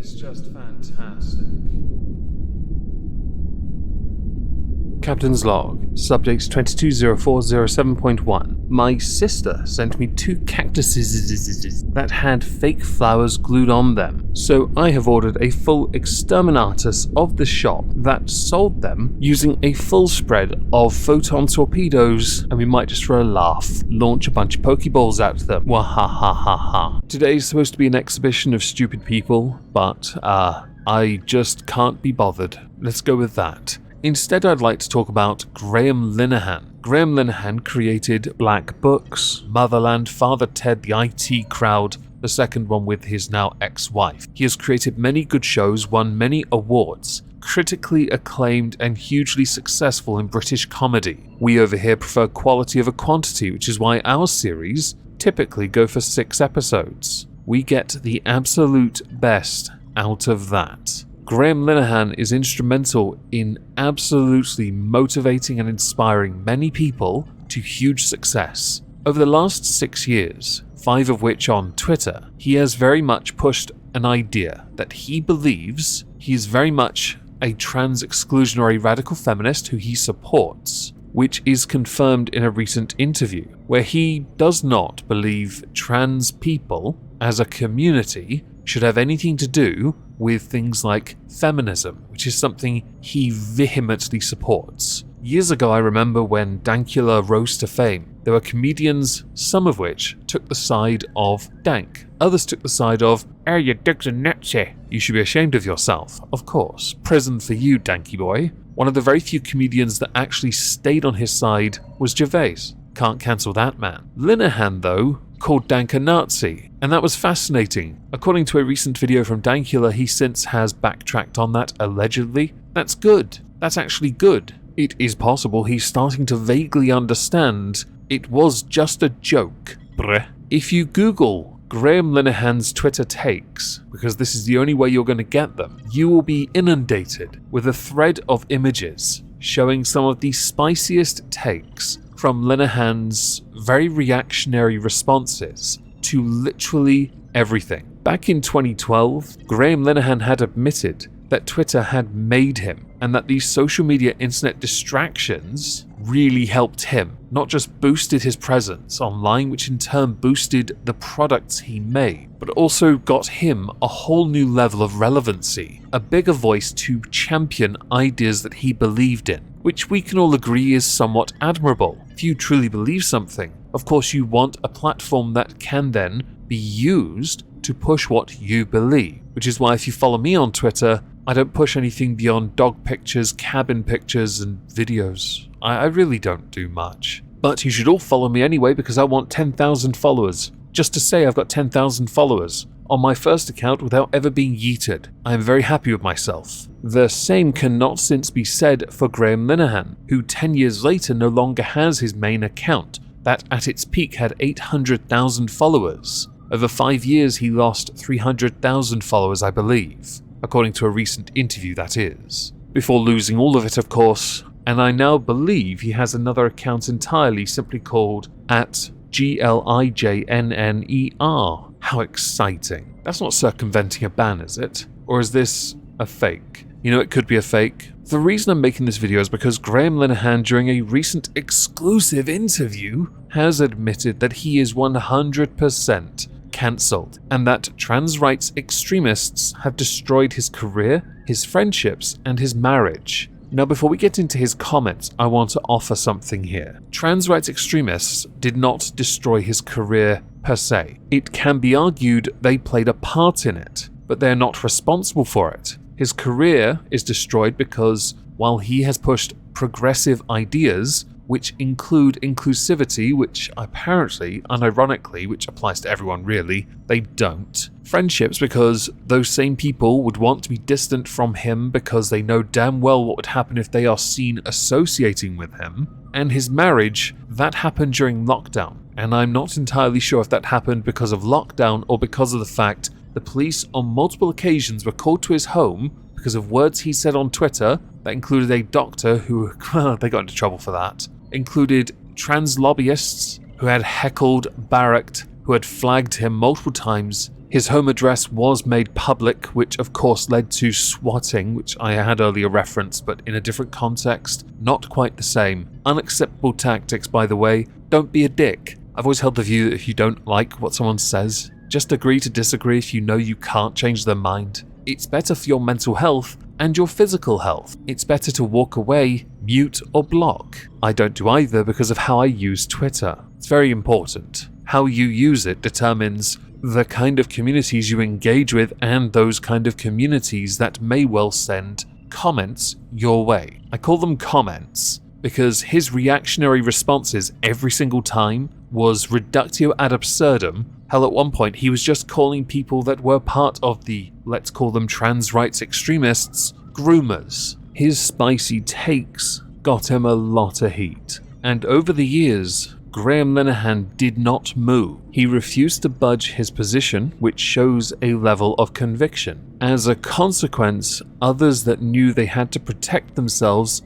is just fantastic. Captain's log, subject 220407.1. My sister sent me 2 cactuses that had fake flowers glued on them, so I have ordered a full exterminatus of the shop that sold them using a full spread of photon torpedoes, and we might just for a laugh launch a bunch of pokeballs at them. Wahahaha. Today's supposed to be an exhibition of stupid people, but I just can't be bothered. Let's go with that. Instead, I'd like to talk about Graham Linehan. Graham Linehan created Black Books, Motherland, Father Ted, The IT Crowd, the second one with his now ex-wife. He has created many good shows, won many awards, critically acclaimed and hugely successful in British comedy. We over here prefer quality over quantity, which is why our series typically go for 6 episodes. We get the absolute best out of that. Graham Linehan is instrumental in absolutely motivating and inspiring many people to huge success. Over the last 6 years, 5 of which on Twitter, he has very much pushed an idea that he believes he is very much a trans-exclusionary radical feminist who he supports, which is confirmed in a recent interview, where he does not believe trans people as a community should have anything to do with things like feminism, which is something he vehemently supports. Years ago, I remember when Dankula rose to fame, there were comedians, some of which took the side of Dank. Others took the side of, "Oh, your dick's a Nazi. You should be ashamed of yourself." Of course, prison for you, Danky boy. One of the very few comedians that actually stayed on his side was Gervais. Can't cancel that man. Linehan, though, called Dank a Nazi, and that was fascinating. According to a recent video from Dankula, he since has backtracked on that, allegedly. That's good. That's actually good. It is possible he's starting to vaguely understand it was just a joke. Breh. If you Google Graham Linehan's Twitter takes, because this is the only way you're going to get them, you will be inundated with a thread of images showing some of the spiciest takes from Linehan's very reactionary responses to literally everything. Back in 2012, Graham Linehan had admitted that Twitter had made him, and that these social media internet distractions really helped him, not just boosted his presence online, which in turn boosted the products he made, but also got him a whole new level of relevancy, a bigger voice to champion ideas that he believed in, which we can all agree is somewhat admirable. If you truly believe something, of course you want a platform that can then be used to push what you believe, which is why if you follow me on Twitter, I don't push anything beyond dog pictures, cabin pictures, and videos. I really don't do much. But you should all follow me anyway because I want 10,000 followers. Just to say I've got 10,000 followers on my first account without ever being yeeted. I am very happy with myself. The same cannot since be said for Graham Linehan, who 10 years later no longer has his main account, that at its peak had 800,000 followers. Over 5 years he lost 300,000 followers, I believe. According to a recent interview, that is. Before losing all of it, of course, and I now believe he has another account entirely simply called @GLIJNNER. How exciting. That's not circumventing a ban, is it? Or is this a fake? You know, it could be a fake. The reason I'm making this video is because Graham Linehan, during a recent exclusive interview, has admitted that he is 100% cancelled, and that trans rights extremists have destroyed his career, his friendships, and his marriage. Now, before we get into his comments, I want to offer something here. Trans rights extremists did not destroy his career per se. It can be argued they played a part in it, but they're not responsible for it. His career is destroyed because while he has pushed progressive ideas, which include inclusivity, which apparently, unironically, which applies to everyone really, they don't. Friendships, because those same people would want to be distant from him because they know damn well what would happen if they are seen associating with him. And his marriage, that happened during lockdown. And I'm not entirely sure if that happened because of lockdown or because of the fact the police on multiple occasions were called to his home because of words he said on Twitter that included a doctor who, they got into trouble for that, included trans lobbyists who had heckled, barracked, who had flagged him multiple times. His home address was made public, which of course led to swatting, which I had earlier referenced, but in a different context, not quite the same. Unacceptable tactics, by the way. Don't be a dick. I've always held the view that if you don't like what someone says, just agree to disagree if you know you can't change their mind. It's better for your mental health and your physical health. It's better to walk away, mute, or block. I don't do either because of how I use Twitter. It's very important. How you use it determines the kind of communities you engage with and those kind of communities that may well send comments your way. I call them comments because his reactionary responses every single time was reductio ad absurdum. Hell, at one point he was just calling people that were part of the, let's call them trans rights extremists, groomers. His spicy takes got him a lot of heat. And over the years, Graham Linehan did not move. He refused to budge his position, which shows a level of conviction. As a consequence, others that knew they had to protect themselves,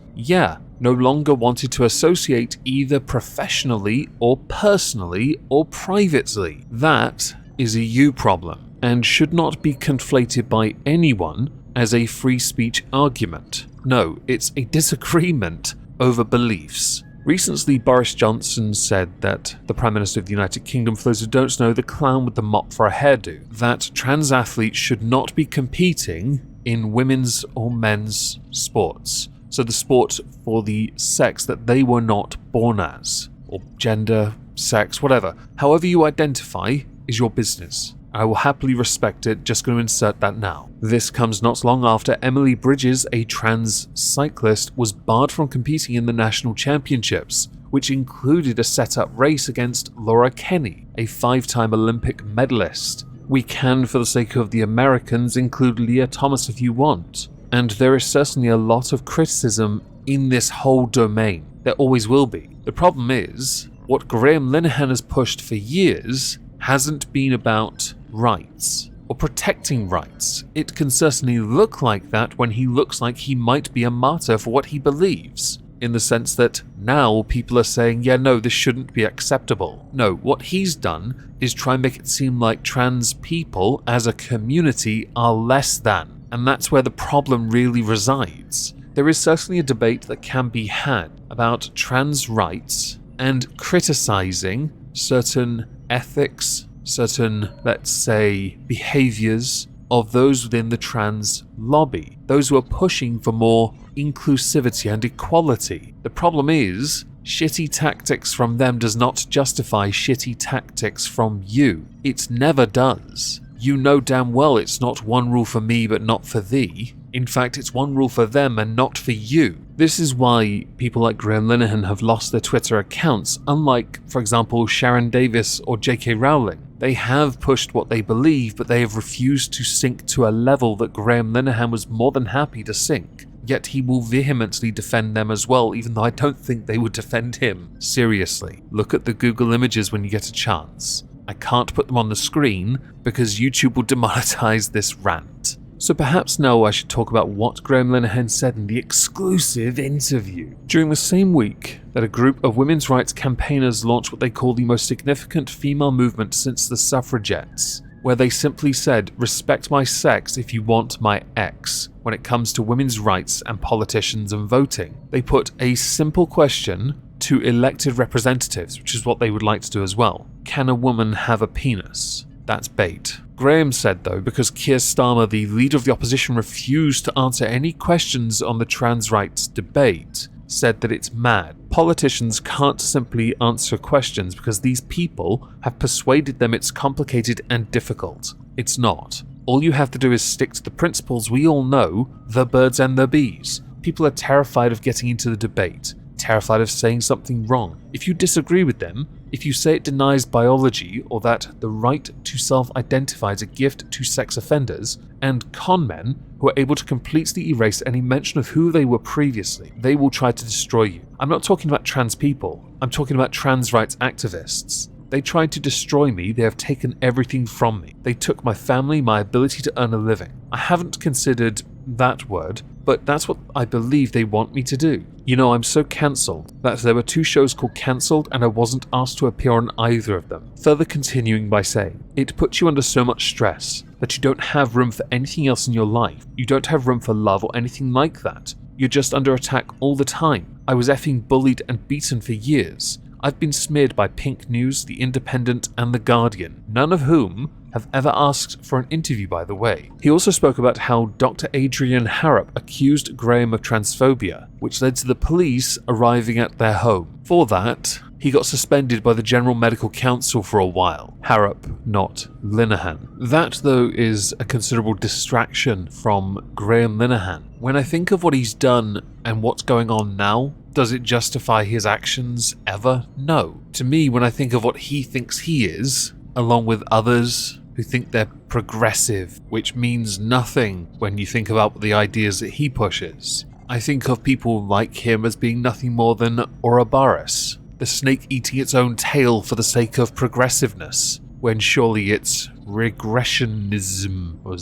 no longer wanted to associate either professionally or personally or privately. That is a you problem and should not be conflated by anyone as a free speech argument. No, it's a disagreement over beliefs. Recently, Boris Johnson said that the Prime Minister of the United Kingdom, for those who don't know, the clown with the mop for a hairdo, that trans athletes should not be competing in women's or men's sports. So the sport for the sex that they were not born as, or gender, sex, whatever. However you identify is your business. I will happily respect it, just going to insert that now. This comes not long after Emily Bridges, a trans cyclist, was barred from competing in the national championships, which included a set-up race against Laura Kenny, a 5-time Olympic medalist. We can, for the sake of the Americans, include Leah Thomas if you want. And there is certainly a lot of criticism in this whole domain. There always will be. The problem is, what Graham Linehan has pushed for years hasn't been about rights or protecting rights. It can certainly look like that when he looks like he might be a martyr for what he believes, in the sense that now people are saying, no, this shouldn't be acceptable. No, what he's done is try and make it seem like trans people as a community are less than, and that's where the problem really resides. There is certainly a debate that can be had about trans rights and criticizing certain ethics, certain, let's say, behaviors of those within the trans lobby, those who are pushing for more inclusivity and equality. The problem is, shitty tactics from them does not justify shitty tactics from you. It never does. You know damn well it's not one rule for me but not for thee. In fact, it's one rule for them and not for you. This is why people like Graham Linehan have lost their Twitter accounts, unlike, for example, Sharon Davis or J.K. Rowling. They have pushed what they believe, but they have refused to sink to a level that Graham Linehan was more than happy to sink. Yet he will vehemently defend them as well, even though I don't think they would defend him. Seriously, look at the Google images when you get a chance. I can't put them on the screen because YouTube will demonetize this rant. So perhaps now I should talk about what Graham Linehan said in the exclusive interview. During the same week that a group of women's rights campaigners launched what they call the most significant female movement since the suffragettes, where they simply said, respect my sex if you want my ex, when it comes to women's rights and politicians and voting. They put a simple question to elected representatives, which is what they would like to do as well. Can a woman have a penis? That's bait. Graham said, though, because Keir Starmer, the leader of the opposition, refused to answer any questions on the trans rights debate, said that it's mad. Politicians can't simply answer questions because these people have persuaded them it's complicated and difficult. It's not. All you have to do is stick to the principles we all know, the birds and the bees. People are terrified of getting into the debate, terrified of saying something wrong. If you disagree with them, if you say it denies biology or that the right to self-identify is a gift to sex offenders and con men who are able to completely erase any mention of who they were previously, they will try to destroy you. I'm not talking about trans people, I'm talking about trans rights activists. They tried to destroy me, they have taken everything from me. They took my family, my ability to earn a living. I haven't considered that word, but that's what I believe they want me to do. You know, I'm so cancelled that there were 2 shows called Cancelled and I wasn't asked to appear on either of them. Further continuing by saying, it puts you under so much stress that you don't have room for anything else in your life. You don't have room for love or anything like that. You're just under attack all the time. I was effing bullied and beaten for years. I've been smeared by Pink News, The Independent, and The Guardian, none of whom have ever asked for an interview, by the way. He also spoke about how Dr. Adrian Harrop accused Graham of transphobia, which led to the police arriving at their home. For that, he got suspended by the General Medical Council for a while. Harrop, not Linehan. That, though, is a considerable distraction from Graham Linehan. When I think of what he's done and what's going on now, does it justify his actions ever? No. To me, when I think of what he thinks he is, along with others who think they're progressive, which means nothing when you think about the ideas that he pushes, I think of people like him as being nothing more than Ouroboros, the snake eating its own tail for the sake of progressiveness, when surely it's regressionism, or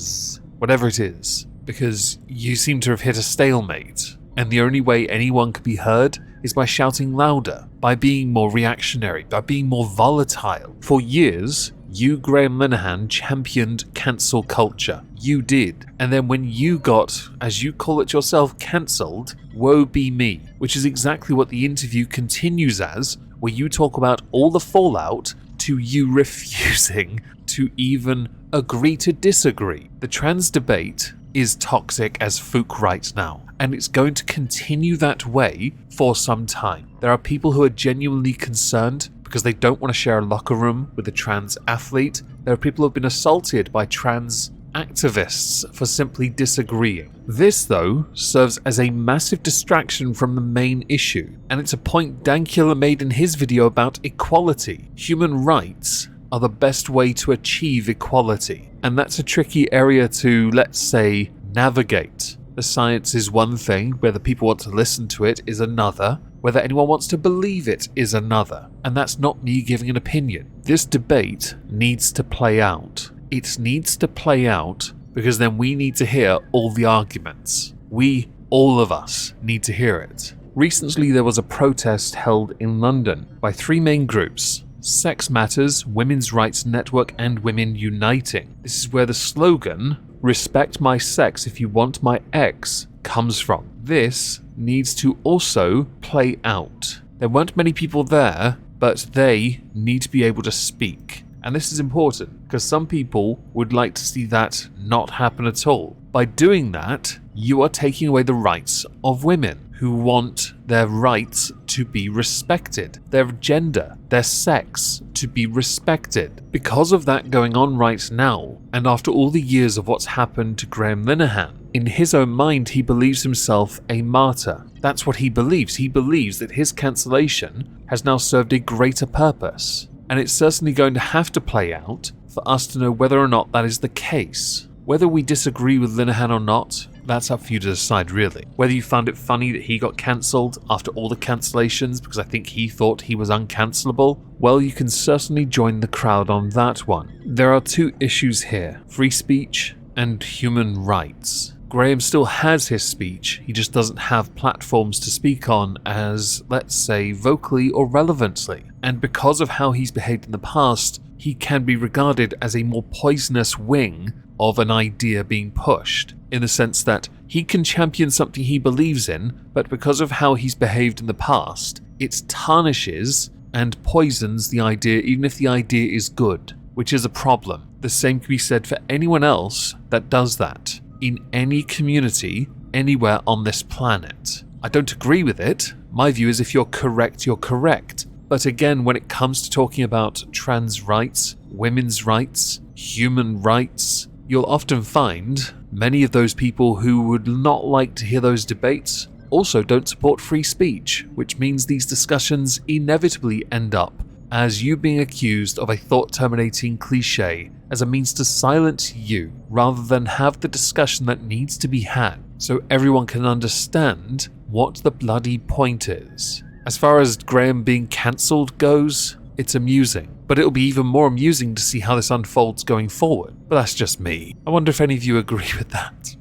whatever it is, because you seem to have hit a stalemate, and the only way anyone could be heard is by shouting louder, by being more reactionary, by being more volatile. For years, you, Graham Linehan, championed cancel culture. You did. And then when you got, as you call it yourself, cancelled, woe be me, which is exactly what the interview continues as, where you talk about all the fallout to you refusing to even agree to disagree. The trans debate is toxic as Fook right now, and it's going to continue that way for some time. There are people who are genuinely concerned because they don't want to share a locker room with a trans athlete. There are people who have been assaulted by trans activists for simply disagreeing. This, though, serves as a massive distraction from the main issue, and it's a point Dankula made in his video about equality. Human rights are the best way to achieve equality, and that's a tricky area to, let's say, navigate. The science is one thing, whether people want to listen to it is another, whether anyone wants to believe it is another, and that's not me giving an opinion. This debate needs to play out. It needs to play out because then we need to hear all the arguments. We, all of us, need to hear it. Recently there was a protest held in London by 3 main groups: Sex Matters, Women's Rights Network, and Women Uniting. This is where the slogan, "Respect my sex if you want my ex," comes from. This needs to also play out. There weren't many people there, but they need to be able to speak. And this is important because some people would like to see that not happen at all. By doing that, you are taking away the rights of women who want their rights to be respected, their gender, their sex to be respected. Because of that going on right now, and after all the years of what's happened to Graham Linehan, in his own mind he believes himself a martyr. That's what he believes. He believes that his cancellation has now served a greater purpose. And it's certainly going to have to play out for us to know whether or not that is the case. Whether we disagree with Linehan or not, that's up for you to decide really. Whether you found it funny that he got cancelled after all the cancellations because I think he thought he was uncancelable, well, you can certainly join the crowd on that one. There are 2 issues here: free speech and human rights. Graham still has his speech, he just doesn't have platforms to speak on as, let's say, vocally or relevantly. And because of how he's behaved in the past, he can be regarded as a more poisonous wing of an idea being pushed, in the sense that he can champion something he believes in, but because of how he's behaved in the past, it tarnishes and poisons the idea even if the idea is good, which is a problem. The same can be said for anyone else that does that, in any community, anywhere on this planet. I don't agree with it. My view is if you're correct, you're correct. But again, when it comes to talking about trans rights, women's rights, human rights, you'll often find many of those people who would not like to hear those debates also don't support free speech, which means these discussions inevitably end up as you being accused of a thought-terminating cliche as a means to silence you, rather than have the discussion that needs to be had, so everyone can understand what the bloody point is. As far as Graham being cancelled goes, it's amusing, but it'll be even more amusing to see how this unfolds going forward. But that's just me. I wonder if any of you agree with that.